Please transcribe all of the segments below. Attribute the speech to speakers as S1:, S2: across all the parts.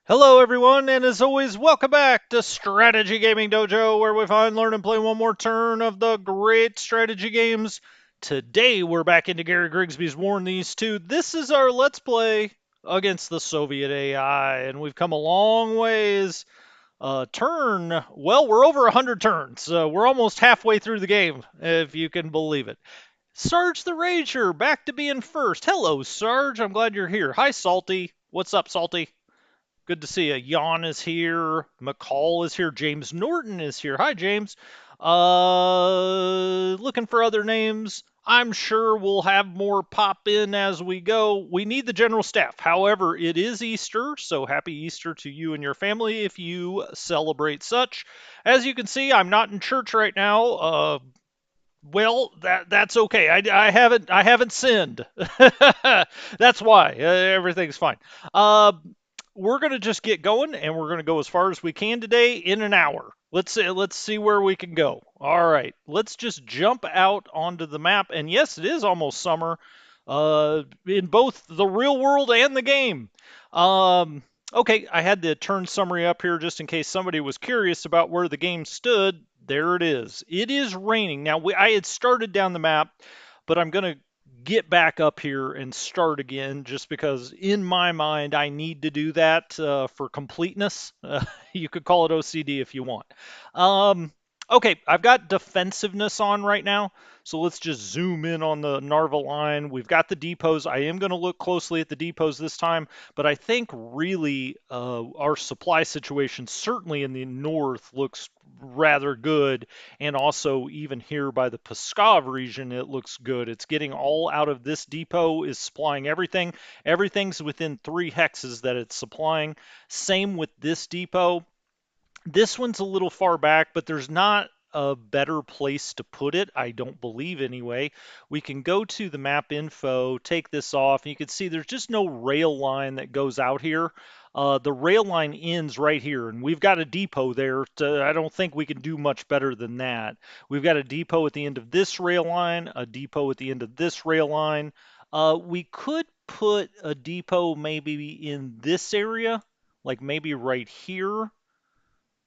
S1: Hello, everyone, and as always, welcome back to Strategy Gaming Dojo, where we find, learn, and play one more turn of the great strategy games. Today, we're back into Gary Grigsby's War in the East 2. This is our Let's Play against the Soviet AI, and we've come a long ways. We're over 100 turns. We're almost halfway through the game, if you can believe it. Sarge the Rager, back to being first. Hello, Sarge. I'm glad you're here. Hi, Salty. What's up, Salty? Good to see you. Jan is here. McCall is here. James Norton is here. Hi, James. Looking for other names. I'm sure we'll have more pop in as we go. We need the general staff. However, it is Easter, so happy Easter to you and your family if you celebrate such. As you can see, I'm not in church right now. That's okay. I haven't sinned. That's why everything's fine. Uh, we're gonna just get going, and we're gonna go as far as we can today in an hour. Let's see where we can go. All right, let's just jump out onto the map. And yes, it is almost summer, in both the real world and the game. Um, okay, I had the turn summary up here just in case somebody was curious about where the game stood. There it is. It is raining now. I had started down the map, but I'm gonna get back up here and start again just because in my mind I need to do that for completeness. You could call it OCD if you want. Um, okay, I've got defensiveness on right now, so let's just zoom in on the Narva line. We've got the depots. I am going to look closely at the depots this time, but I think really our supply situation, certainly in the north, looks rather good, and also even here by the Pskov region, it looks good. It's getting all out of this depot, is supplying everything. Everything's within 3 hexes that it's supplying. Same with this depot. This one's a little far back, but there's not a better place to put it, I don't believe anyway. We can go to the map info, take this off, and you can see there's just no rail line that goes out here. The rail line ends right here, and we've got a depot there. I don't think we can do much better than that. We've got a depot at the end of this rail line, a depot at the end of this rail line. We could put a depot maybe in this area, like maybe right here.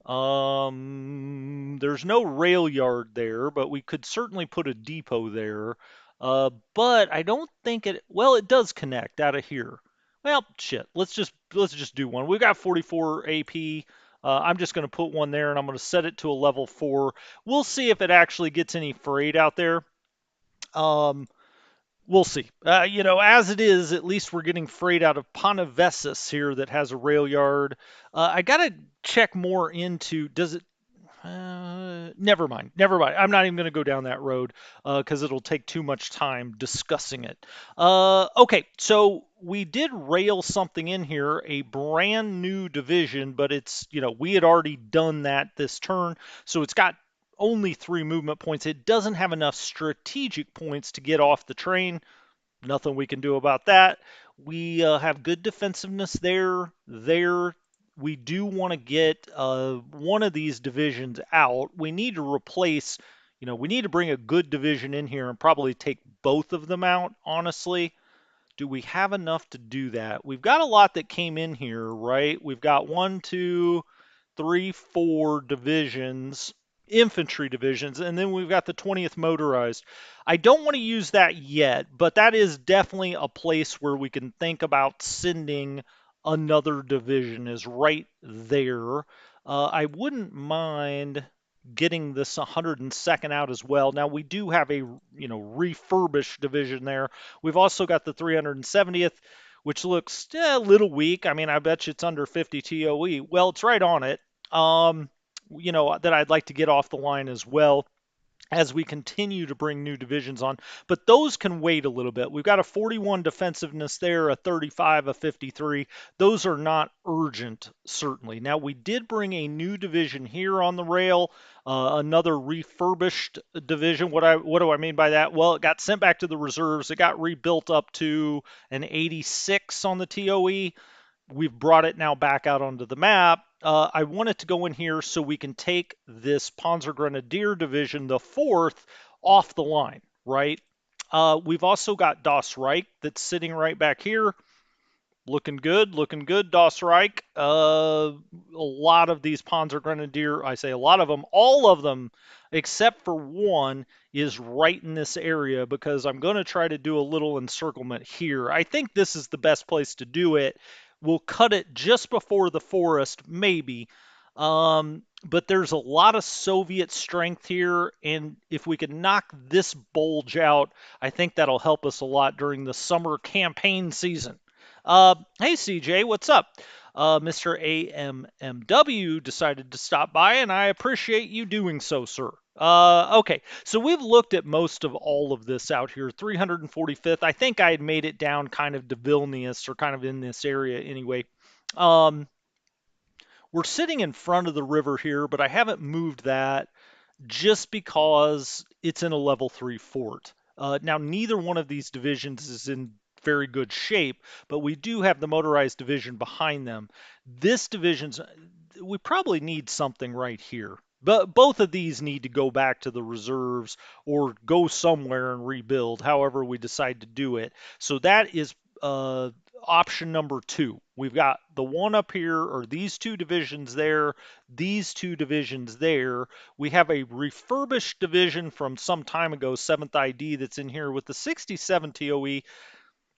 S1: There's no rail yard there, but we could certainly put a depot there. But I don't think it. Well, it does connect out of here. Well, shit. Let's just do one. We've got 44 AP. I'm just going to put one there, and I'm going to set it to a level 4. We'll see if it actually gets any freight out there. Um, We'll see. As it is, at least we're getting freight out of Panavessus here that has a rail yard. I gotta check more into does it. Never mind. Never mind. I'm not even going to go down that road because it'll take too much time discussing it. Okay, so we did rail something in here, a brand new division, but we had already done that this turn, so it's got only 3 movement points. It doesn't have enough strategic points to get off the train. Nothing we can do about that. We have good defensiveness there. We do want to get one of these divisions out. We need to replace, we need to bring a good division in here and probably take both of them out, honestly. Do we have enough to do that? We've got a lot that came in here, right? We've got 1, 2, 3, 4 divisions, infantry divisions, and then we've got the 20th motorized. I don't want to use that yet, but that is definitely a place where we can think about sending another division is right there. I wouldn't mind getting this 102nd out as well. Now we do have a refurbished division there. We've also got the 370th, which looks a little weak. I mean, I bet you it's under 50 TOE. Well, it's right on it. That I'd like to get off the line as well as we continue to bring new divisions on. But those can wait a little bit. We've got a 41 defensiveness there, a 35, a 53. Those are not urgent, certainly. Now, we did bring a new division here on the rail, another refurbished division. What do I mean by that? Well, it got sent back to the reserves. It got rebuilt up to an 86 on the TOE. We've brought it now back out onto the map. I want it to go in here so we can take this Panzer Grenadier Division, the 4th, off the line, right? We've also got Das Reich that's sitting right back here. looking good, Das Reich. A lot of these Panzer Grenadier, I say a lot of them, all of them, except for one, is right in this area because I'm going to try to do a little encirclement here. I think this is the best place to do it. We'll cut it just before the forest, maybe. But there's a lot of Soviet strength here, and if we can knock this bulge out, I think that'll help us a lot during the summer campaign season. Hey CJ, what's up? Mr. AMMW decided to stop by, and I appreciate you doing so, sir. Okay, so we've looked at most of all of this out here. 345th, I think I had made it down kind of to Vilnius or kind of in this area anyway. Um, we're sitting in front of the river here, but I haven't moved that just because it's in a level 3 fort. Now, neither one of these divisions is in very good shape, but we do have the motorized division behind them. This division's, we probably need something right here. But both of these need to go back to the reserves or go somewhere and rebuild, however we decide to do it. So that is uh, option number two. We've got the one up here, or these two divisions there, these two divisions there. We have a refurbished division from some time ago, 7th ID, that's in here with the 67 TOE.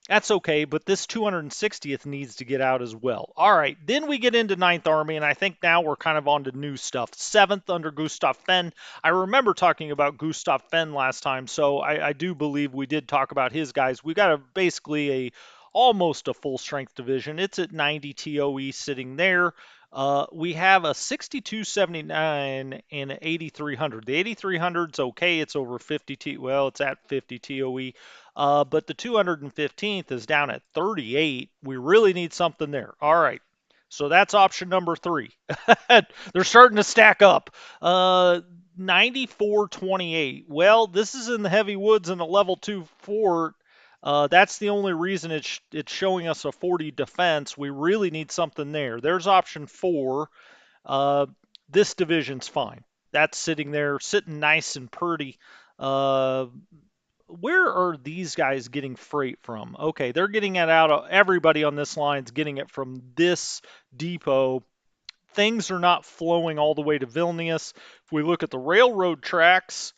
S1: That's okay, but this 260th needs to get out as well. All right, then we get into Ninth Army, and I think now we're kind of on to new stuff. 7th under Gustav Fenn. I remember talking about Gustav Fenn last time, so I do believe we did talk about his guys. We got basically almost a full strength division. It's at 90 TOE sitting there. We have a 6279 and an 8300. The 8300's okay. It's over 50 T. Well, it's at 50 TOE. But the 215th is down at 38. We really need something there. All right. So that's option number three. They're starting to stack up. 9428. Well, this is in the heavy woods in a level 2 fort. That's the only reason it's showing us a 40 defense. We really need something there. There's option four. Uh, this division's fine. That's sitting there, sitting nice and pretty. Uh, where are these guys getting freight from? Okay, they're getting it out of everybody on this line's getting it from this depot. Things are not flowing all the way to Vilnius. If we look at the railroad tracks,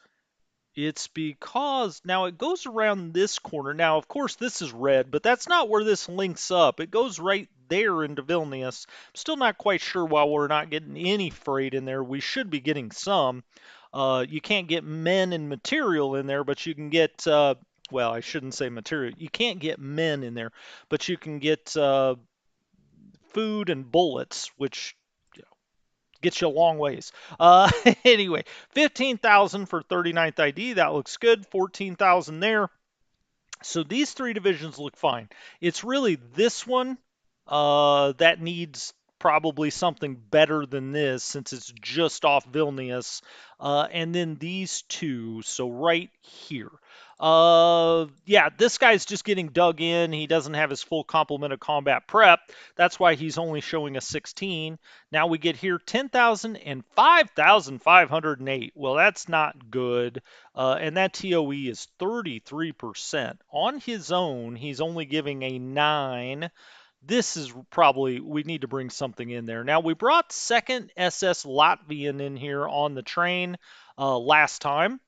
S1: it's because now it goes around this corner. Now, of course, this is red, but that's not where this links up. It goes right there into Vilnius. I'm still not quite sure why we're not getting any freight in there. We should be getting some. You can't get men and material in there, but you can get, well, I shouldn't say material. You can't get men in there, but you can get food and bullets, which gets you a long ways. Anyway, 15,000 for 39th ID. That looks good. 14,000 there. So these three divisions look fine. It's really this one that needs probably something better than this since it's just off Vilnius. And then these two, so right here. Yeah, this guy's just getting dug in. He doesn't have his full complement of combat prep. That's why he's only showing a 16. Now we get here 10,000 and 5,508. Well, that's not good. And that TOE is 33%. On his own, he's only giving a 9. This is probably, we need to bring something in there. Now, we brought 2nd SS Latvian in here on the train last time.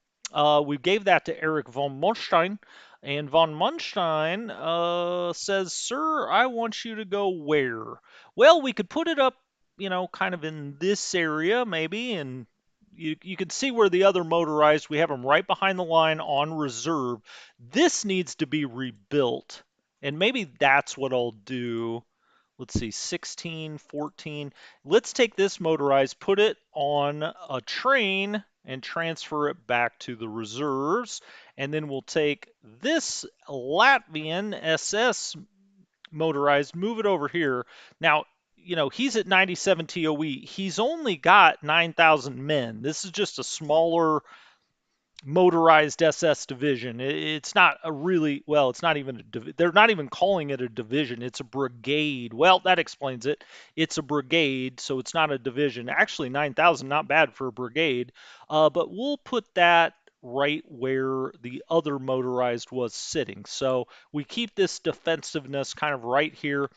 S1: We gave that to Eric von Munstein. And von Munstein says, Sir, I want you to go where? Well, we could put it up, kind of in this area maybe, and you can see where the other motorized, we have them right behind the line on reserve. This needs to be rebuilt. And maybe that's what I'll do. Let's see, 16, 14. Let's take this motorized, put it on a train, and transfer it back to the reserves. And then we'll take this Latvian SS motorized, move it over here. Now, he's at 97 TOE. He's only got 9,000 men. This is just a smaller motorized SS division. It's not a really, well, it's not even they're not even calling it a division. It's a brigade. Well, that explains it. It's a brigade, so it's not a division. Actually, 9,000, not bad for a brigade. But we'll put that right where the other motorized was sitting. So we keep this defensiveness kind of right here.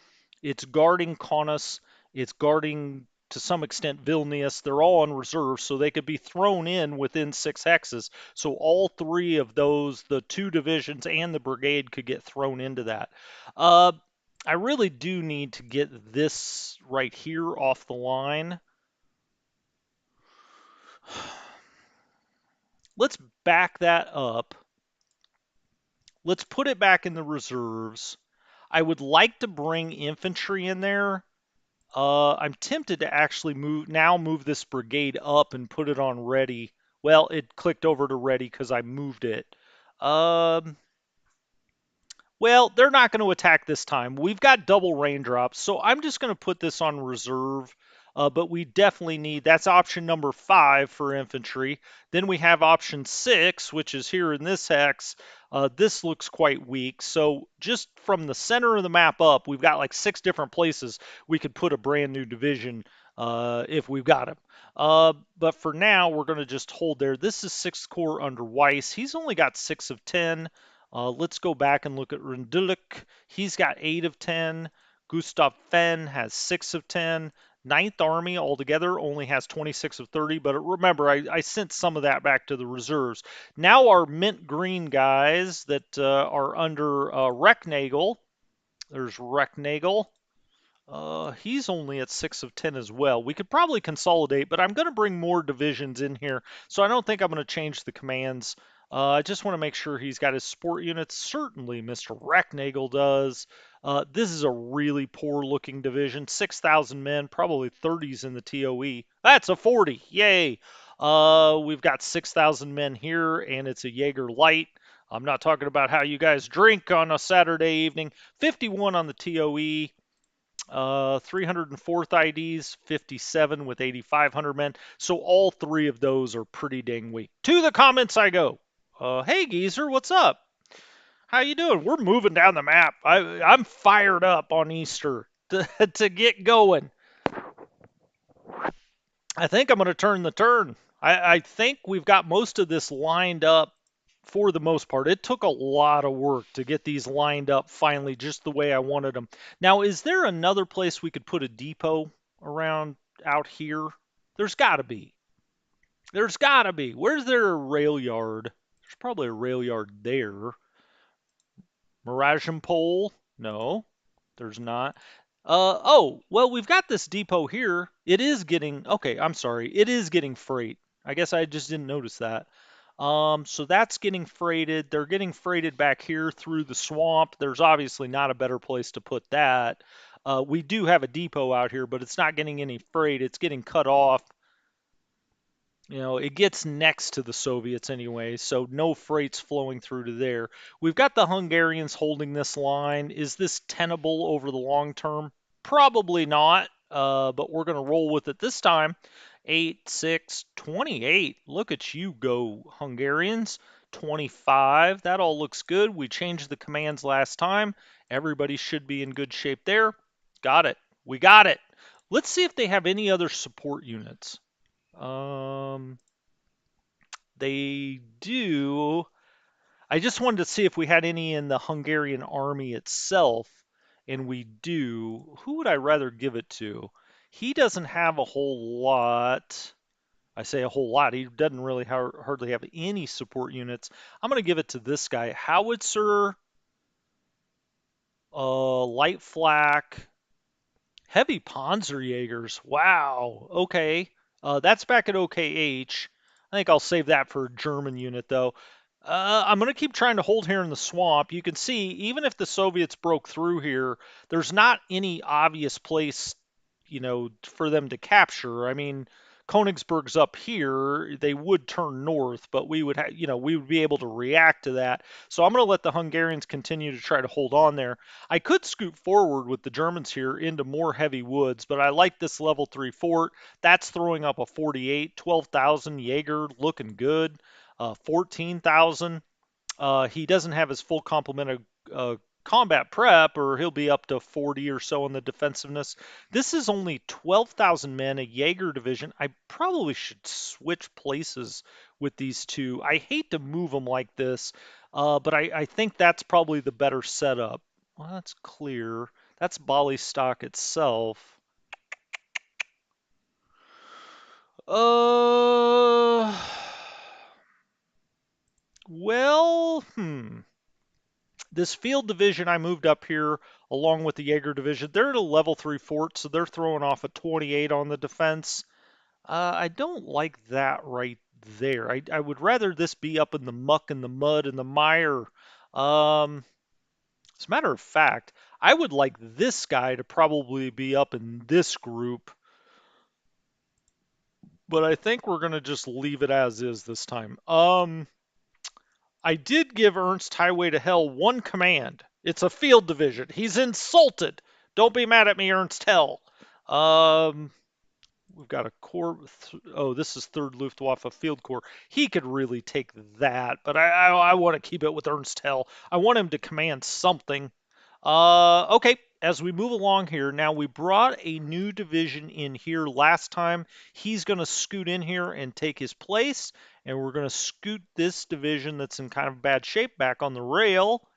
S1: It's guarding Kaunas. It's guarding to some extent Vilnius. They're all on reserve, so they could be thrown in within 6 hexes. So all three of those, the two divisions and the brigade, could get thrown into that. Uh, I really do need to get this right here off the line. Let's back that up. Let's put it back in the reserves. I would like to bring infantry in there. I'm tempted to actually move this brigade up and put it on ready. Well, it clicked over to ready because I moved it. Um, well, they're not going to attack this time. We've got double raindrops, so I'm just going to put this on reserve. But we definitely need, that's option number 5 for infantry. Then we have option 6, which is here in this hex. This looks quite weak. So just from the center of the map up, we've got like 6 different places we could put a brand new division if we've got him. But for now, we're going to just hold there. This is 6th Corps under Weiss. He's only got 6 of 10. Let's go back and look at Rendulic. He's got 8 of 10. Gustav Fenn has 6 of 10. Ninth Army altogether only has 26 of 30, but remember, I sent some of that back to the reserves. Now our mint green guys that are under Recknagel. There's Recknagel. He's only at 6 of 10 as well. We could probably consolidate, but I'm going to bring more divisions in here, so I don't think I'm going to change the commands. I just want to make sure he's got his sport units. Certainly, Mr. Recknagel does. This is a really poor-looking division. 6,000 men, probably 30s in the TOE. That's a 40. Yay! We've got 6,000 men here, and it's a Jaeger Light. I'm not talking about how you guys drink on a Saturday evening. 51 on the TOE. 304th IDs, 57 with 8,500 men. So all three of those are pretty dang weak. To the comments I go. Hey geezer, what's up? How you doing? We're moving down the map. I'm fired up on Easter to get going. I think I'm going to turn the turn. I think we've got most of this lined up for the most part. It took a lot of work to get these lined up finally just the way I wanted them. Now, is there another place we could put a depot around out here? There's got to be. There's got to be. Where's there a rail yard? There's probably a rail yard there. Mirage Pole? No, there's not. Oh, well, we've got this depot here. It is getting, okay, I'm sorry. It is getting freight. I guess I just didn't notice that. So that's getting freighted. They're getting freighted back here through the swamp. There's obviously not a better place to put that. We do have a depot out here, but it's not getting any freight. It's getting cut off. You know, it gets next to the Soviets anyway, so no freight's flowing through to there. We've got the Hungarians holding this line. Is this tenable over the long term? Probably not, but we're going to roll with it this time. 8, 6, 28. Look at you go, Hungarians. 25. That all looks good. We changed the commands last time. Everybody should be in good shape there. Got it. We got it. Let's see if they have any other support units. Um, they do. I just wanted to see if we had any in the Hungarian army itself, and we do. Who would I rather give it to? He doesn't have a whole lot. I say a whole lot. He doesn't really hardly have any support units. I'm going to give it to this guy. Howitzer, light flak, heavy Panzerjägers. Wow. Okay. That's back at OKH. I think I'll save that for a German unit, though. I'm going to keep trying to hold here in the swamp. You can see, even if the Soviets broke through here, there's not any obvious place, for them to capture. I mean, Königsberg's up here. They would turn north, but we would we would be able to react to that. So I'm going to let the Hungarians continue to try to hold on there. I could scoot forward with the Germans here into more heavy woods, but I like this level 3 fort. That's throwing up a 48, 12,000 Jaeger, looking good. 14,000. He doesn't have his full complement of combat prep, or he'll be up to 40 or so in the defensiveness. This is only 12,000 men, a Jaeger division. I probably should switch places with these two. I hate to move them like this, but I think that's probably the better setup. Well, that's clear. That's Bali stock itself. Uh, well, this field division I moved up here along with the Jaeger division, they're at a level 3 fort, so they're throwing off a 28 on the defense. I don't like that right there. I would rather this be up in the muck and the mud and the mire. As a matter of fact, I would like this guy to probably be up in this group, but I think we're going to just leave it as is this time. I did give Ernst Highway to Hell one command. It's a field division. He's insulted. Don't be mad at me, Ernst Hell. Um, we've got a core. Oh, this is third Luftwaffe Field Corps. He could really take that, but I want to keep it with Ernst Hell. I want him to command something. Okay, as we move along here, now we brought a new division in here last time. He's going to scoot in here and take his place, and we're going to scoot this division that's in kind of bad shape back on the rail,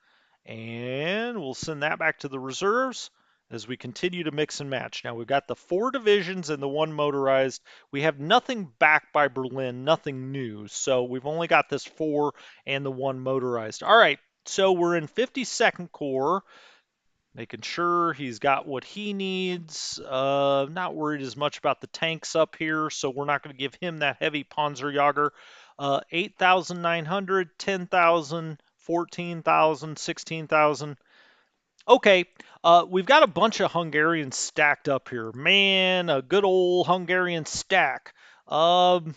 S1: and we'll send that back to the reserves as we continue to mix and match. Now we've got the 4 divisions and the 1 motorized. We have nothing back by Berlin, nothing new, so we've only got this 4 and the 1 motorized. All right, so we're in 52nd Corps. Making sure he's got what he needs. Not worried as much about the tanks up here, so we're not going to give him that heavy Panzerjäger. 8,900, 10,000, 14,000, 16,000. Okay, we've got a bunch of Hungarians stacked up here. Man, a good old Hungarian stack. Um,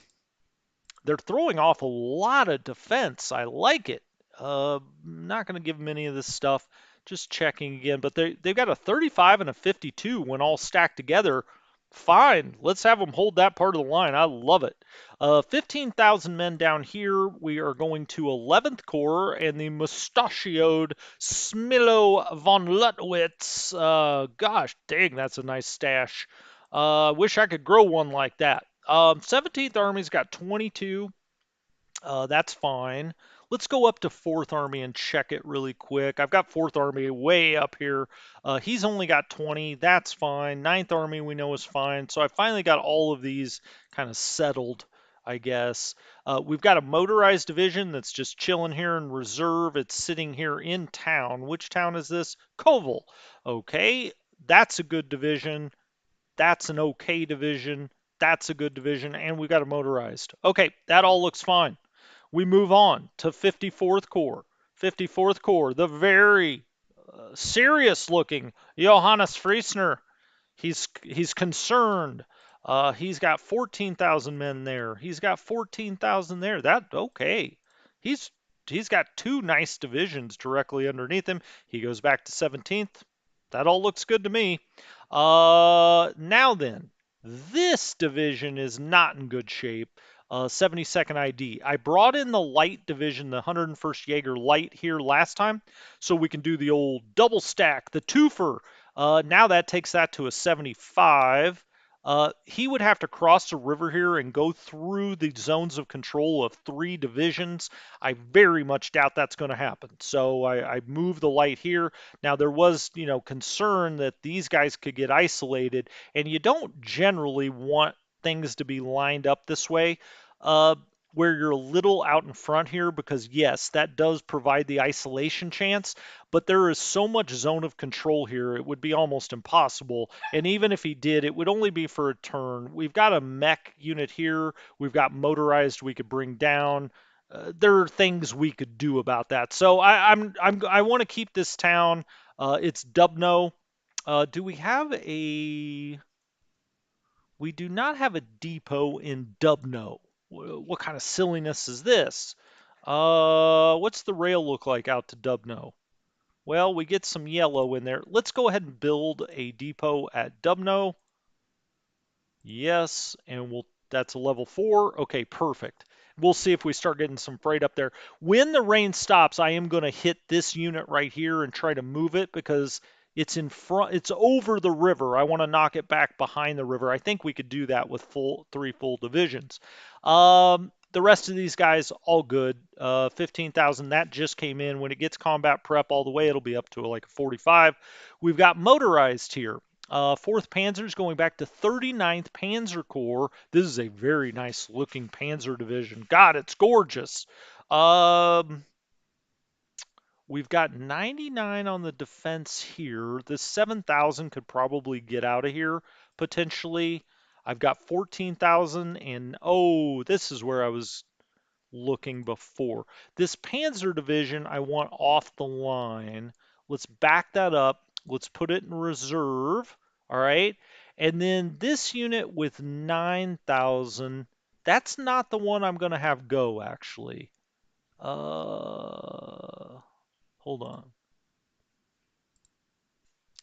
S1: they're throwing off a lot of defense. I like it. Not going to give them any of this stuff. Just checking again, but they've got a 35 and a 52 when all stacked together. Fine, let's have them hold that part of the line. I love it. 15,000 men down here. We are going to 11th Corps and the mustachioed Smilo von Lutwitz. Gosh, dang, that's a nice stash. Wish I could grow one like that. 17th Army's got 22. That's fine. Let's go up to 4th Army and check it really quick. I've got 4th Army way up here. He's only got 20. That's fine. 9th Army we know is fine. So I finally got all of these kind of settled, I guess. We've got a motorized division that's just chilling here in reserve. It's sitting here in town. Which town is this? Koval. Okay, that's a good division. That's an okay division. That's a good division. And we got a motorized. Okay, that all looks fine. We move on to 54th Corps. 54th Corps, the very serious looking Johannes Friesner. He's concerned. He's got 14,000 men there. He's got 14,000 there. That okay. He's he's got 2 nice divisions directly underneath him. He goes back to 17th. That all looks good to me. Now then, this division is not in good shape. 72nd ID. I brought in the light division, the 101st Jaeger light here last time, so we can do the old double stack, the twofer. Now that takes that to a 75. He would have to cross the river here and go through the zones of control of 3 divisions. I very much doubt that's going to happen. So I moved the light here. Now there was, concern that these guys could get isolated, and you don't generally want things to be lined up this way. Uh, where you're a little out in front here, because yes, that does provide the isolation chance, but there is so much zone of control here, it would be almost impossible. And even if he did, it would only be for a turn. We've got a mech unit here. We've got motorized we could bring down. There are things we could do about that. So I want to keep this town. It's Dubno. Do we have a? We do not have a depot in Dubno. What kind of silliness is this? What's the rail look like out to Dubno? Well, we get some yellow in there. Let's go ahead and build a depot at Dubno. Yes, and that's a level 4. Okay, perfect. We'll see if we start getting some freight up there. When the rain stops, I am going to hit this unit right here and try to move it because it's in front, it's over the river. I want to knock it back behind the river. I think we could do that with 3 full divisions. The rest of these guys, all good. 15,000, that just came in. When it gets combat prep all the way, it'll be up to like a 45. We've got motorized here. 4th Panzer's going back to 39th Panzer Corps. This is a very nice looking Panzer division. God, it's gorgeous. Um, we've got 99 on the defense here. This 7,000 could probably get out of here potentially. I've got 14,000 and oh, this is where I was looking before. This Panzer division I want off the line. Let's back that up. Let's put it in reserve. All right. And then this unit with 9,000, that's not the one I'm going to have go actually. Hold on.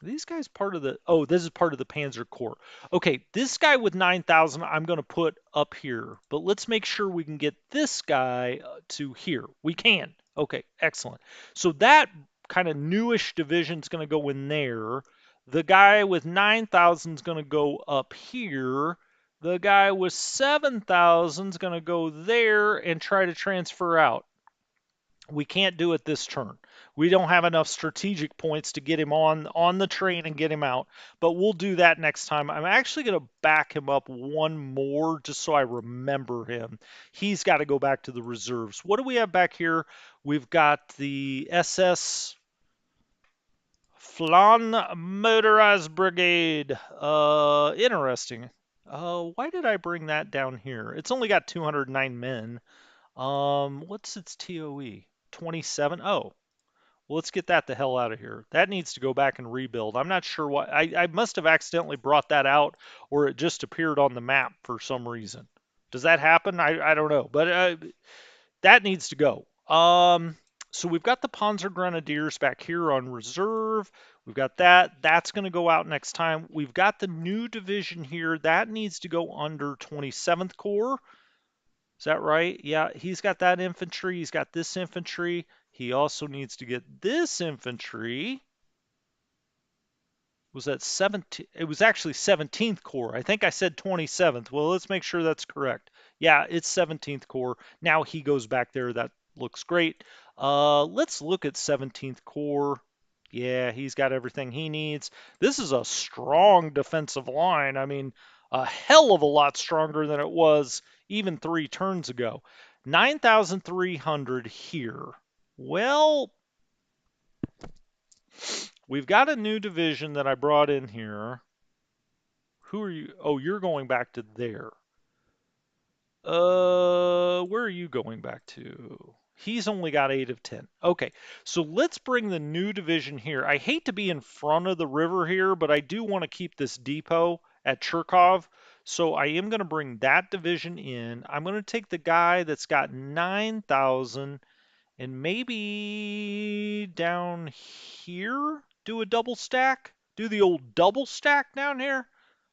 S1: These guys part of the, oh, this is part of the Panzer Corps. Okay, this guy with 9,000 I'm going to put up here, but let's make sure we can get this guy to here. We can. Okay, excellent. So that kind of newish division is going to go in there. The guy with 9,000 is going to go up here. The guy with 7,000 is going to go there and try to transfer out. We can't do it this turn. We don't have enough strategic points to get him on the train and get him out, but we'll do that next time. I'm actually going to back him up one more just so I remember him. He's got to go back to the reserves. What do we have back here? We've got the SS Flan Motorized Brigade. Interesting. Why did I bring that down here? It's only got 209 men. What's its TOE? 27? Oh, well, let's get that the hell out of here. That needs to go back and rebuild. I'm not sure why. I must have accidentally brought that out or it just appeared on the map for some reason. Does that happen? I don't know. But that needs to go. So we've got the Panzer Grenadiers back here on reserve. We've got that. That's going to go out next time. We've got the new division here. That needs to go under 27th Corps. Is that right? Yeah, he's got that infantry. He's got this infantry. He also needs to get this infantry. Was that 17? It was actually 17th Corps. I think I said 27th. Well, let's make sure that's correct. Yeah, it's 17th Corps. Now he goes back there. That looks great. Let's look at 17th Corps. Yeah, he's got everything he needs. This is a strong defensive line. I mean, a hell of a lot stronger than it was even 3 turns ago. 9,300 here. Well, we've got a new division that I brought in here. Who are you? Oh, you're going back to there. Where are you going back to? He's only got 8 of 10. Okay, so let's bring the new division here. I hate to be in front of the river here, but I do want to keep this depot at Cherkov. So I am going to bring that division in. I'm going to take the guy that's got 9,000 and maybe down here do a double stack. Do the old double stack down here?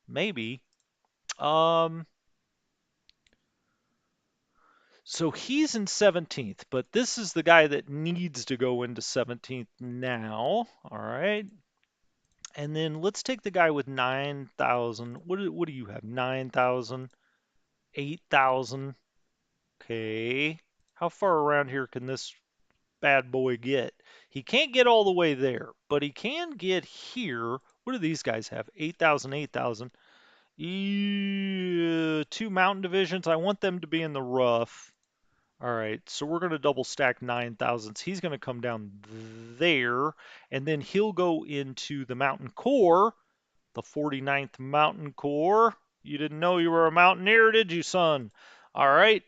S1: Maybe. Um, So he's in 17th, but this is the guy that needs to go into 17th now. All right. And then let's take the guy with 9,000. What do you have? 9,000, 8,000. Okay. How far around here can this bad boy get? He can't get all the way there, but he can get here. What do these guys have? 8,000, 8,000. 2 mountain divisions. I want them to be in the rough. All right, so we're going to double stack 9,000s. He's going to come down there, and then he'll go into the Mountain Core, the 49th Mountain Corps. You didn't know you were a mountaineer, did you, son? All right.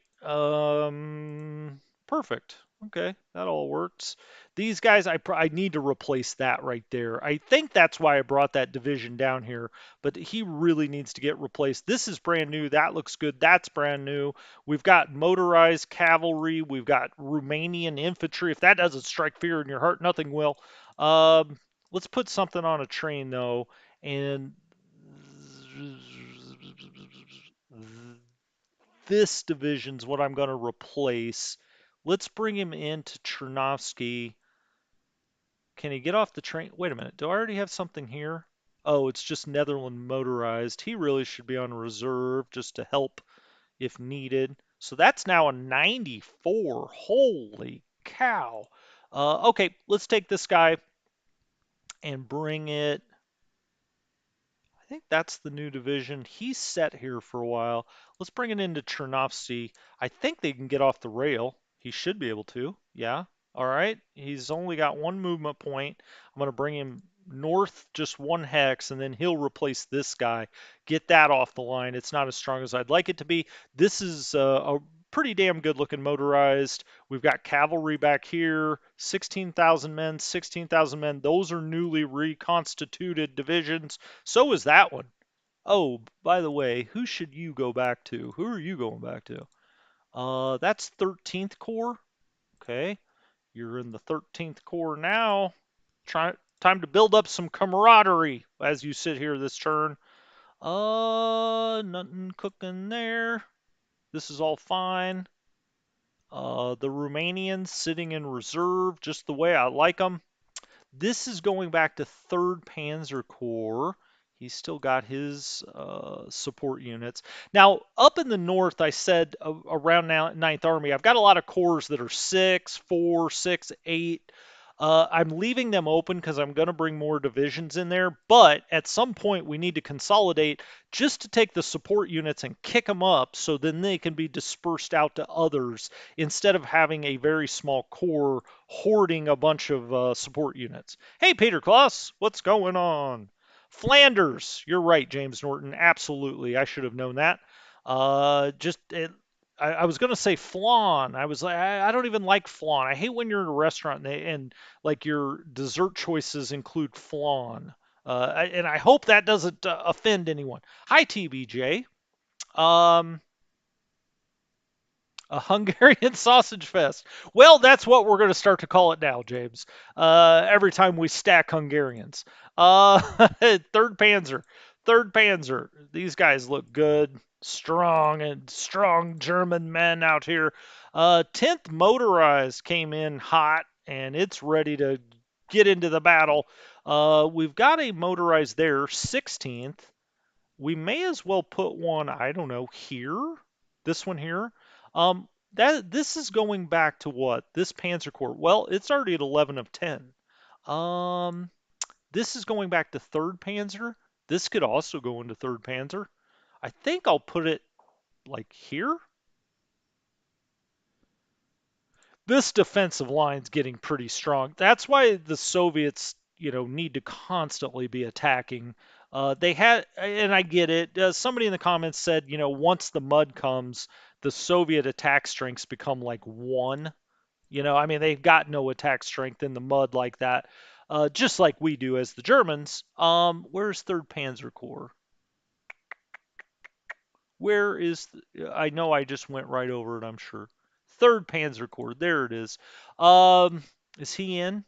S1: Perfect. Okay, that all works. These guys, I need to replace that right there. I think that's why I brought that division down here, but he really needs to get replaced. This is brand new. That looks good. That's brand new. We've got motorized cavalry. We've got Romanian infantry. If that doesn't strike fear in your heart, nothing will. Let's put something on a train, though, and this division's what I'm going to replace. Let's bring him into Chernovsky. Can he get off the train? Wait a minute. Do I already have something here? Oh, it's just Netherland motorized. He really should be on reserve just to help if needed. So that's now a 94. Holy cow. Okay, let's take this guy and bring it. I think that's the new division. He's set here for a while. Let's bring it into Chernovsky. I think they can get off the rail. He should be able to. Yeah. All right. He's only got one movement point. I'm going to bring him north just one hex, and then he'll replace this guy. Get that off the line. It's not as strong as I'd like it to be. This is a pretty damn good looking motorized. We've got cavalry back here, 16,000 men, 16,000 men. Those are newly reconstituted divisions. So is that one. Oh, by the way, who should you go back to? Who are you going back to? That's 13th Corps. Okay, you're in the 13th Corps now. Time to build up some camaraderie as you sit here this turn. Nothing cooking there. This is all fine. The Romanians sitting in reserve, just the way I like them. This is going back to 3rd Panzer Corps. He's still got his support units. Now, up in the north, I said around now 9th Army, I've got a lot of corps that are 6, 4, 6, 8. I'm leaving them open because I'm going to bring more divisions in there. But at some point, we need to consolidate just to take the support units and kick them up so then they can be dispersed out to others instead of having a very small corps hoarding a bunch of support units. Hey, Peter Kloss, what's going on? Flanders, you're right, James Norton. Absolutely, I should have known that. Just I was gonna say flan. I was like, I don't even like flan. I hate when you're in a restaurant and like your dessert choices include flan. And I hope that doesn't offend anyone. Hi, TBJ. Um, a Hungarian sausage fest. Well, that's what we're going to start to call it now, James. Every time we stack Hungarians. Third Panzer. Third Panzer. These guys look good, strong, and strong German men out here. 10th Motorized came in hot, and it's ready to get into the battle. We've got a motorized there, 16th. We may as well put one, I don't know, here. This one here. This is going back to what? This Panzer Corps. Well, it's already at 11 of 10. Um, this is going back to 3rd Panzer. This could also go into 3rd Panzer. I think I'll put it like here. This defensive line's getting pretty strong. That's why the Soviets, need to constantly be attacking. They had, and I get it. Somebody in the comments said, once the mud comes, the Soviet attack strengths become like 1. I mean, they've got no attack strength in the mud like that, just like we do as the Germans. Where's 3rd Panzer Corps? Where is? I know I just went right over it. I'm sure. 3rd Panzer Corps. There it is. Is he in?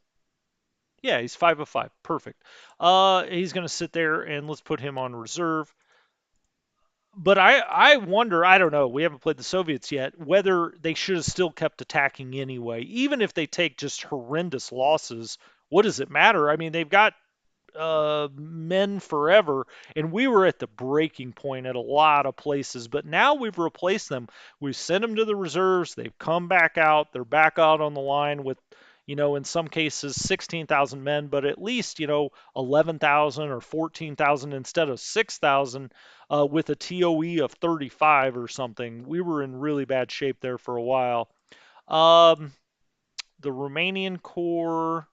S1: Yeah, he's 5 of 5. Perfect. He's going to sit there and let's put him on reserve. But I wonder, I don't know, we haven't played the Soviets yet, whether they should have still kept attacking anyway. Even if they take just horrendous losses, what does it matter? I mean, they've got men forever, and we were at the breaking point at a lot of places. But now we've replaced them. We've sent them to the reserves. They've come back out. They're back out on the line with, in some cases 16,000 men, but at least 11,000 or 14,000 instead of 6,000 with a TOE of 35 or something. We were in really bad shape there for a while. Um, the Romanian Core.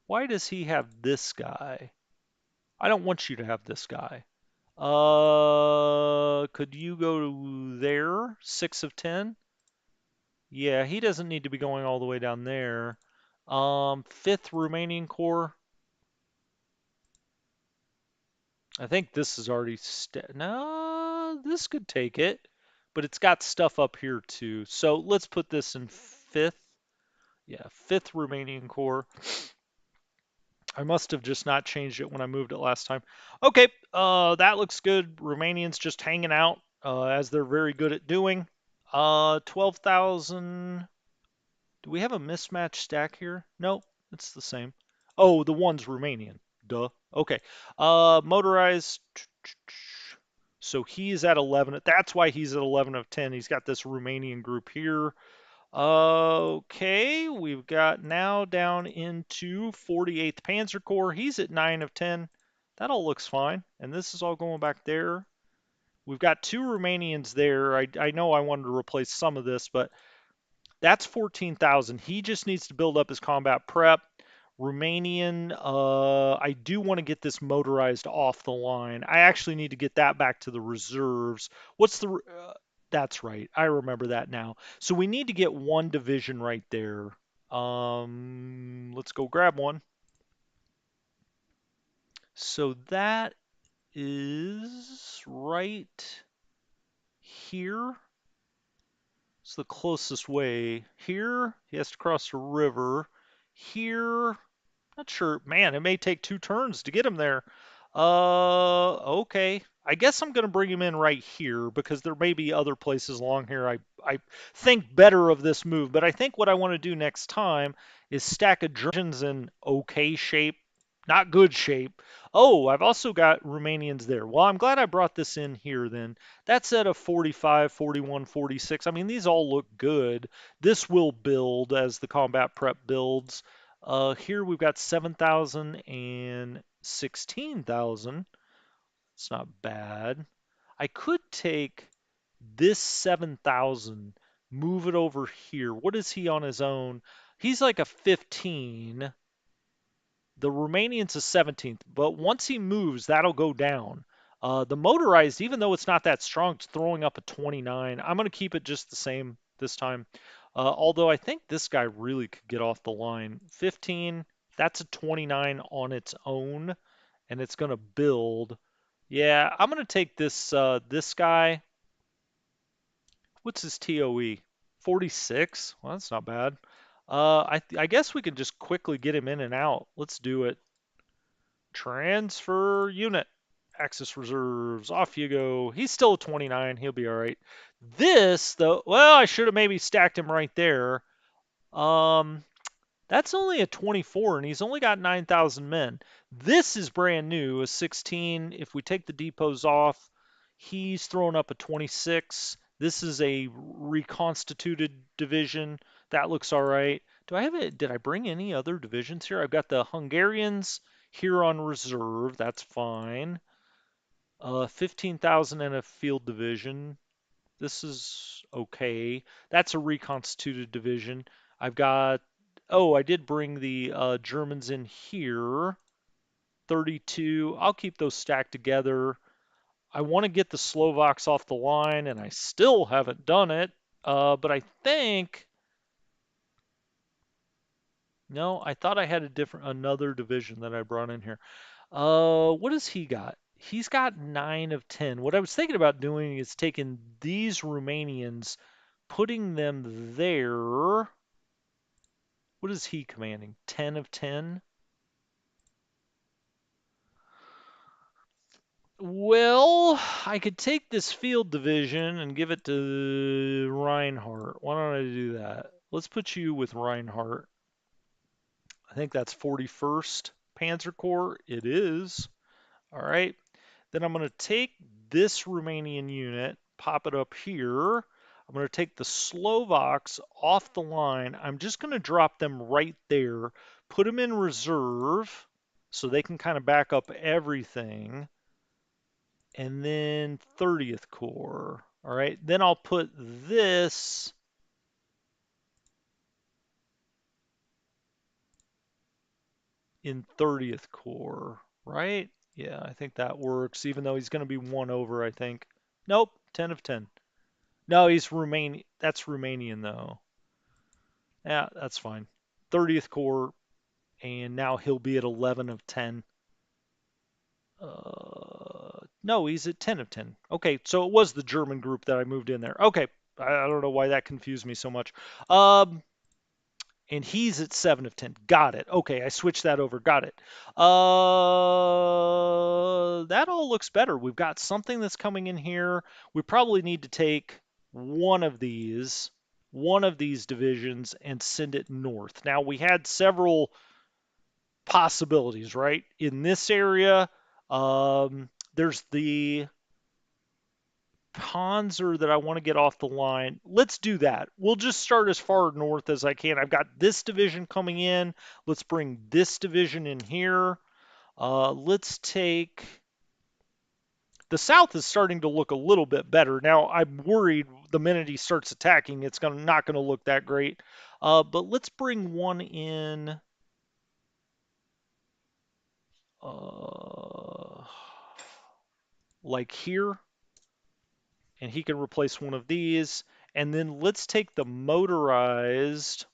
S1: Why does he have this guy? I don't want you to have this guy. Could you go to there? 6 of 10? Yeah, he doesn't need to be going all the way down there. 5th Romanian Corps. I think this is already no, this could take it, but it's got stuff up here too. So let's put this in 5th. Yeah, 5th Romanian Corps. I must have just not changed it when I moved it last time. Okay, that looks good. Romanians just hanging out, as they're very good at doing. 12,000. Do we have a mismatch stack here? No, it's the same. Oh, the one's Romanian. Duh. Okay. Motorized. So he's at 11. That's why he's at 11 of 10. He's got this Romanian group here. Okay, we've got now down into 48th Panzer Corps. He's at 9 of 10. That all looks fine. And this is all going back there. We've got two Romanians there. I know I wanted to replace some of this, but that's 14,000. He just needs to build up his combat prep. Romanian, I do want to get this motorized off the line. I actually need to get that back to the reserves. What's the, that's right. I remember that now. So we need to get one division right there. Let's go grab one. So that is right here. It's the closest way. Here, he has to cross the river. Here, not sure. Man, it may take 2 turns to get him there. Okay. I guess I'm going to bring him in right here because there may be other places along here I think better of this move. But I think what I want to do next time is stack a Germans in okay shape, not good shape. Oh, I've also got Romanians there. Well, I'm glad I brought this in here then. That's at a 45, 41, 46. I mean, these all look good. This will build as the combat prep builds. Here we've got 7,000 and 16,000. It's not bad. I could take this 7,000, move it over here. What is he on his own? He's like a 15. The Romanian's a 17th, but once he moves, that'll go down. The motorized, even though it's not that strong, it's throwing up a 29. I'm going to keep it just the same this time. Although I think this guy really could get off the line. 15, that's a 29 on its own, and it's going to build. Yeah, I'm going to take this guy. What's his TOE? 46? Well, that's not bad. I guess we can just quickly get him in and out. Let's do it. Transfer unit. Axis reserves. Off you go. He's still a 29. He'll be all right. This, though, well, I should have maybe stacked him right there. Um, that's only a 24, and he's only got 9,000 men. This is brand new, a 16. If we take the depots off, he's thrown up a 26. This is a reconstituted division. That looks all right. Do I have it? Did I bring any other divisions here? I've got the Hungarians here on reserve. That's fine. 15,000 in a field division. This is okay. That's a reconstituted division. I've got, oh, I did bring the Germans in here. 32. I'll keep those stacked together. I want to get the Slovaks off the line, and I still haven't done it. But I think, no, I thought I had another division that I brought in here. What has he got? He's got 9 of 10. What I was thinking about doing is taking these Romanians, putting them there. What is he commanding? 10 of 10? Well, I could take this field division and give it to Reinhardt. Why don't I do that? Let's put you with Reinhardt. I think that's 41st Panzer Corps. It is. All right. Then I'm going to take this Romanian unit, pop it up here. I'm going to take the Slovaks off the line. I'm just going to drop them right there, put them in reserve so they can kind of back up everything. And then 30th Corps. All right. Then I'll put this in 30th Corps, right? Yeah, I think that works, even though he's going to be one over, I think. Nope, 10 of 10. No, he's Romanian. That's Romanian, though. Yeah, that's fine. 30th Corps, and now he'll be at 11 of 10. No, he's at 10 of 10. Okay, so it was the German group that I moved in there. Okay, I don't know why that confused me so much. And he's at 7 of 10. Got it. Okay, I switched that over. Got it. That all looks better. We've got something that's coming in here. We probably need to take one of these, divisions and send it north. Now, we had several possibilities, right? In this area, there's the Panzer that I want to get off the line. Let's do that. We'll just start as far north as I can. I've got this division coming in. Let's bring this division in here. Let's take. The south is starting to look a little bit better. Now, I'm worried the minute he starts attacking, it's not going to look that great. But let's bring one in. Uh, like here, and he can replace one of these. And then let's take the motorized.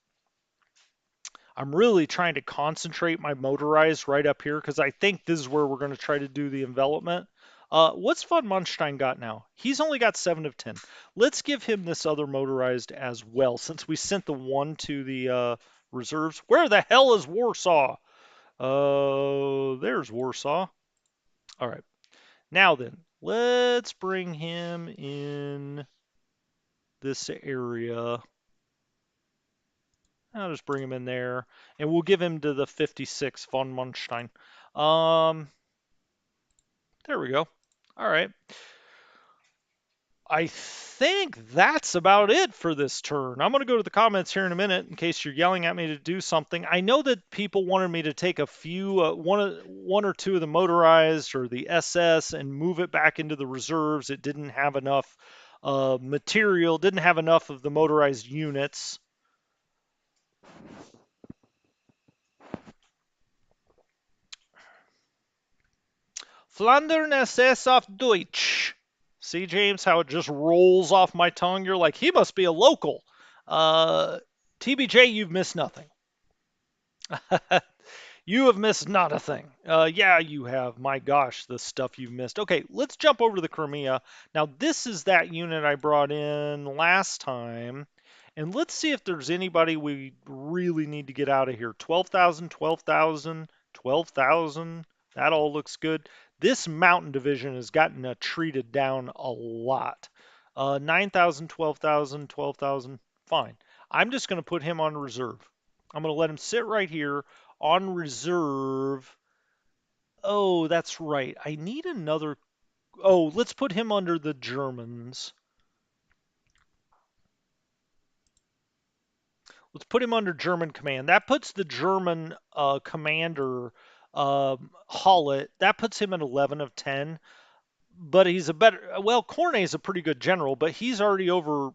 S1: I'm really trying to concentrate my motorized right up here because I think this is where we're going to try to do the envelopment. What's Von Munstein got now? He's only got 7 of 10. Let's give him this other motorized as well since we sent the one to the reserves. Where the hell is Warsaw? There's Warsaw. All right. Now then, let's bring him in this area. I'll just bring him in there, and we'll give him to the 56 von Munstein. There we go. All right. I think that's about it for this turn. I'm going to go to the comments here in a minute in case you're yelling at me to do something. I know that people wanted me to take a few, one or two of the motorized or the SS and move it back into the reserves. It didn't have enough material, didn't have enough of the motorized units. Flandern SS auf Deutsch. See, James, how it just rolls off my tongue? You're like, he must be a local. TBJ, you've missed nothing. You have missed not a thing. Yeah, you have. My gosh, the stuff you've missed. Okay, let's jump over to the Crimea. Now, this is that unit I brought in last time. And let's see if there's anybody we really need to get out of here. 12,000, 12,000, 12,000. That all looks good. This mountain division has gotten treated down a lot. 9,000, 12,000, 12,000. Fine. I'm just going to put him on reserve. I'm going to let him sit right here on reserve. Oh, that's right. I need another. Oh, let's put him under the Germans. Let's put him under German command. That puts the German commander, Hollett, that puts him at 11 of 10. But he's a better. Well, Cornet is a pretty good general, but he's already over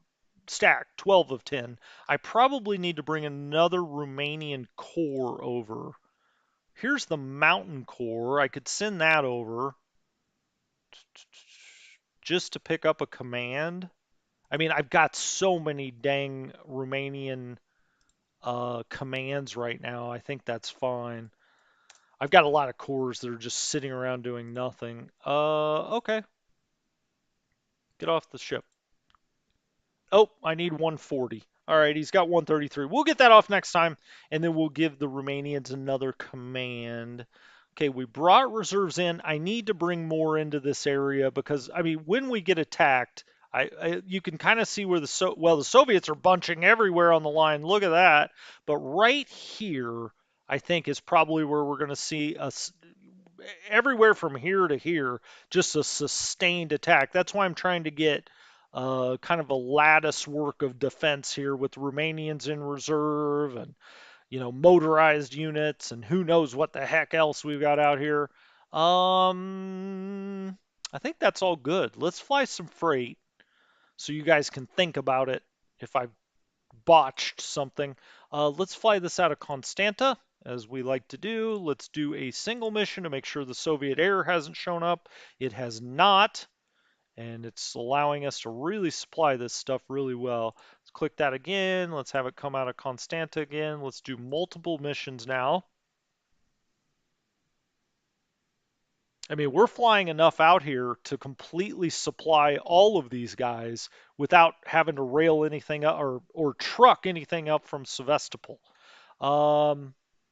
S1: stacked, 12 of 10. I probably need to bring another Romanian Core over. Here's the Mountain Core. I could send that over just to pick up a command. I mean, I've got so many dang Romanian commands right now. I think that's fine. I've got a lot of cores that are just sitting around doing nothing. Okay. Get off the ship. Oh, I need 140. All right, he's got 133. We'll get that off next time, and then we'll give the Romanians another command. Okay, we brought reserves in. I need to bring more into this area because, I mean, when we get attacked, you can kind of see where the Soviets are bunching everywhere on the line. Look at that. But right here, I think is probably where we're going to see us everywhere from here to here, just a sustained attack. That's why I'm trying to get kind of a lattice work of defense here with Romanians in reserve and motorized units and who knows what the heck else we've got out here. I think that's all good. Let's fly some freight so you guys can think about it if I botched something. Let's fly this out of Constanta, as we like to do. Let's do a single mission to make sure the Soviet air hasn't shown up. It has not, and it's allowing us to really supply this stuff really well. Let's click that again. Let's have it come out of Constanta again. Let's do multiple missions now. I mean, we're flying enough out here to completely supply all of these guys without having to rail anything up or truck anything up from Sevastopol.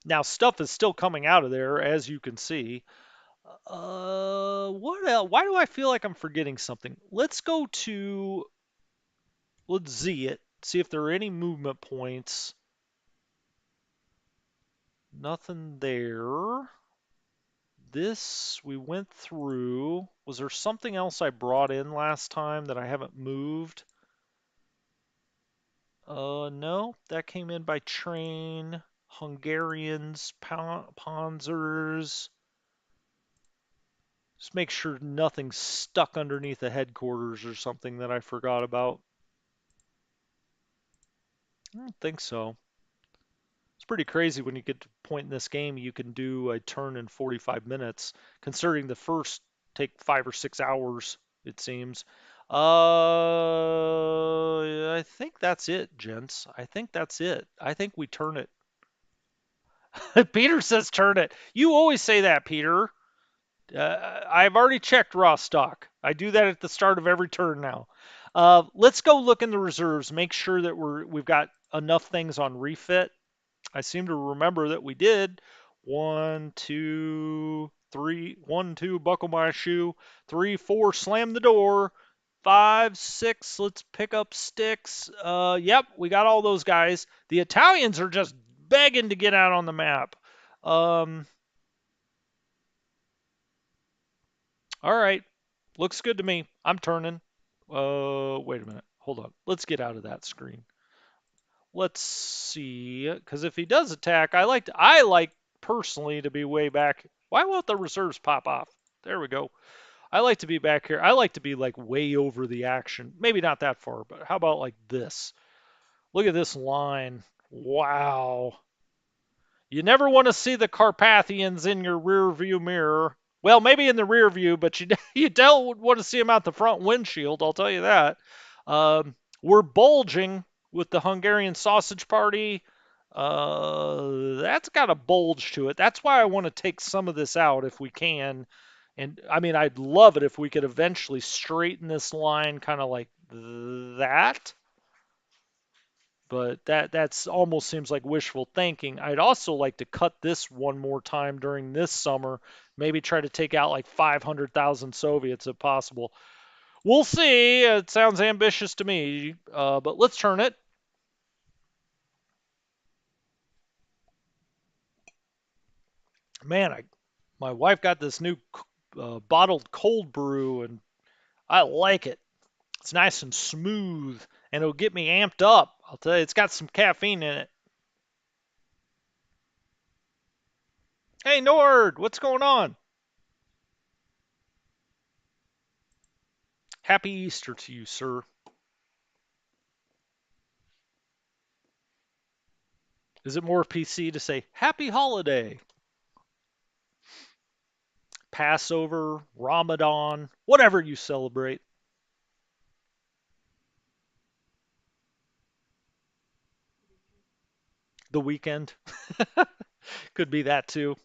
S1: Now stuff is still coming out of there, as you can see. What else? Why do I feel like I'm forgetting something? Let's Z it, see if there are any movement points. Nothing there. this we went through. Was there something else I brought in last time that I haven't moved? No, that came in by train. Hungarians, Panzers. Just make sure nothing's stuck underneath the headquarters or something that I forgot about. I don't think so. It's pretty crazy when you get to a point in this game you can do a turn in 45 minutes, considering the first take 5 or 6 hours, it seems. I think that's it, gents. I think that's it. I think we turn it. Peter says turn it. You always say that, Peter. I've already checked raw stock. I do that at the start of every turn now. Let's go look in the reserves. Make sure that we've got enough things on refit. I seem to remember that we did. One, two, three. One, two, buckle my shoe. Three, four, slam the door. Five, six, let's pick up sticks. Yep, we got all those guys. The Italians are just begging to get out on the map. Um, all right, looks good to me. I'm turning. Wait a minute. Hold on. Let's get out of that screen. Let's see, because if he does attack, I like personally to be way back. Why won't the reserves pop off? There we go. I like to be back here. I like to be like way over the action. Maybe not that far, but how about like this? Look at this line. Wow. You never want to see the Carpathians in your rear view mirror. Well, maybe in the rear view, but you you don't want to see them out the front windshield. I'll tell you that. We're bulging with the Hungarian sausage party. That's got a bulge to it. That's why I want to take some of this out if we can. And I mean, I'd love it if we could eventually straighten this line kind of like that, but that's almost seems like wishful thinking. I'd also like to cut this one more time during this summer, maybe try to take out like 500,000 Soviets if possible. We'll see. It sounds ambitious to me, but let's turn it. Man, my wife got this new bottled cold brew, and I like it. It's nice and smooth, and it'll get me amped up. I'll tell you, it's got some caffeine in it. Hey, Nord, what's going on? Happy Easter to you, sir. Is it more PC to say Happy Holiday? Passover, Ramadan, whatever you celebrate. The weekend could be that too.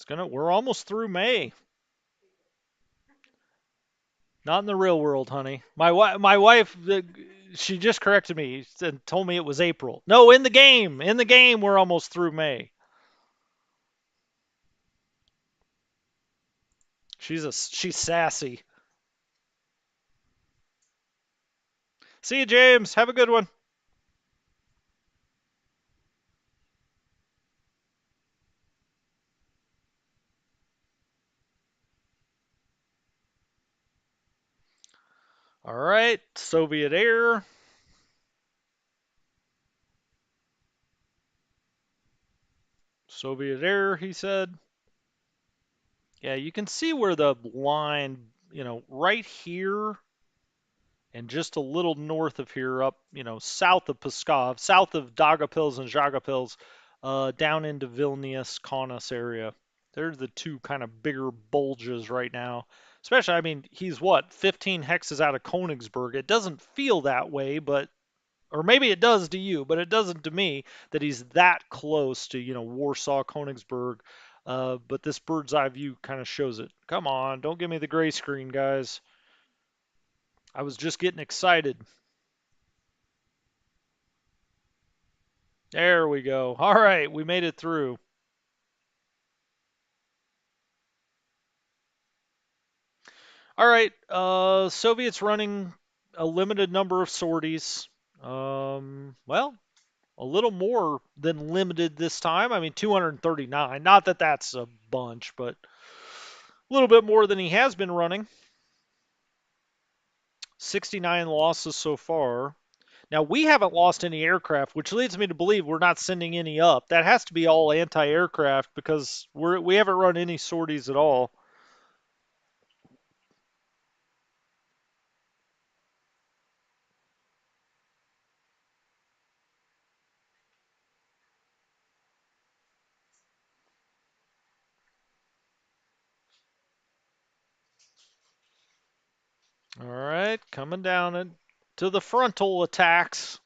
S1: We're almost through May. Not in the real world, honey. My wife, she just corrected me and told me it was April. No, in the game. In the game, we're almost through May. She's sassy. See you, James. Have a good one. All right, Soviet air. Soviet air, he said. Yeah, you can see where the line, right here and just a little north of here, up, south of Pskov, south of Daugavpils and Zhagapils, down into Vilnius, Kaunas area. They're the two kind of bigger bulges right now. Especially, I mean, he's what, 15 hexes out of Königsberg. It doesn't feel that way, but or maybe it does to you, but it doesn't to me that he's that close to, Warsaw, Königsberg. But this bird's eye view kind of shows it. Come on, don't give me the gray screen, guys. I was just getting excited. There we go. All right, we made it through. All right, Soviets running a limited number of sorties. Well, a little more than limited this time. I mean, 239. Not that that's a bunch, but a little bit more than he has been running. 69 losses so far. Now, we haven't lost any aircraft, which leads me to believe we're not sending any up. That has to be all anti-aircraft because we haven't run any sorties at all. All right, coming down to the frontal attacks.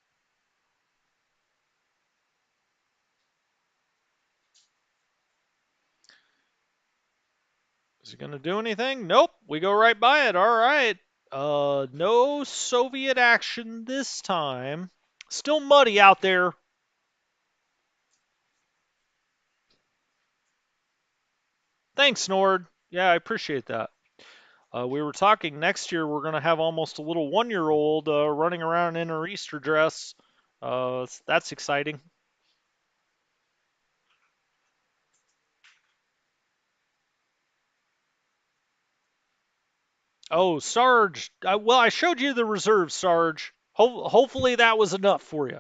S1: Is it going to do anything? Nope. We go right by it. All right. No Soviet action this time. Still muddy out there. Thanks, Nord. Yeah, I appreciate that. We were talking next year we're going to have almost a little 1-year-old running around in her Easter dress. That's exciting. Oh, Sarge. Well, I showed you the reserves, Sarge. Hopefully that was enough for you.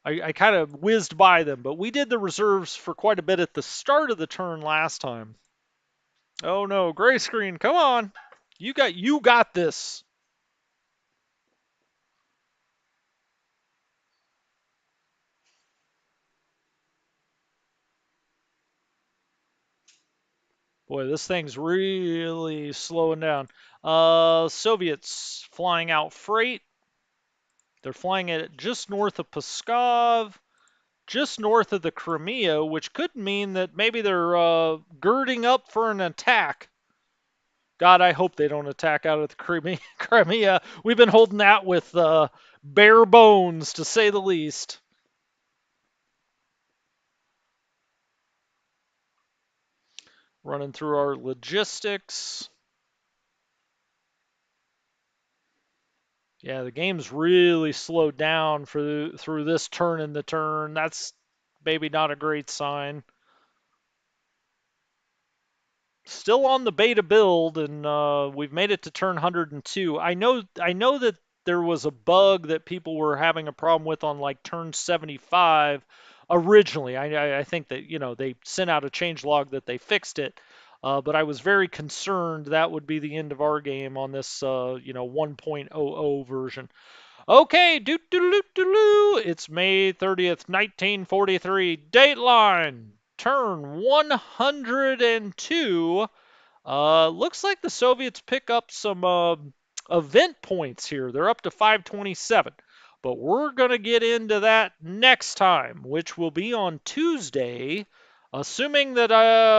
S1: I kind of whizzed by them, but we did the reserves for quite a bit at the start of the turn last time. Oh no, gray screen, come on. You got this. Boy, this thing's really slowing down. Soviets flying out freight. They're flying it just north of Pskov, just north of the Crimea, which could mean that maybe they're girding up for an attack. God, I hope they don't attack out of the Crimea. Crimea. We've been holding that with bare bones, to say the least. Running through our logistics. Yeah, the game's really slowed down through this turn in the turn. That's maybe not a great sign. Still on the beta build, and we've made it to turn 102. I know that there was a bug that people were having a problem with on like turn 75 originally. I think that they sent out a change log that they fixed it, but I was very concerned that would be the end of our game on this 1.00 version. Okay, it's May 30th, 1943. Dateline, turn 102. Looks like the Soviets pick up some event points here. They're up to 527. But we're going to get into that next time, which will be on Tuesday, assuming that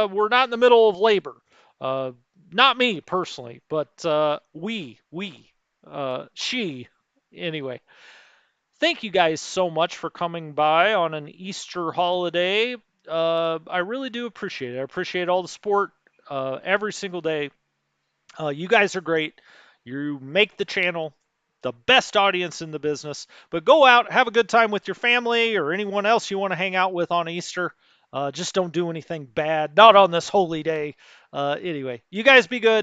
S1: we're not in the middle of labor. Uh, Not me personally, but she. Anyway, thank you guys so much for coming by on an Easter holiday. I really do appreciate it. I appreciate all the support every single day. You guys are great. You make the channel the best audience in the business. But go out, have a good time with your family or anyone else you want to hang out with on Easter. Just don't do anything bad, not on this holy day. Anyway, you guys be good.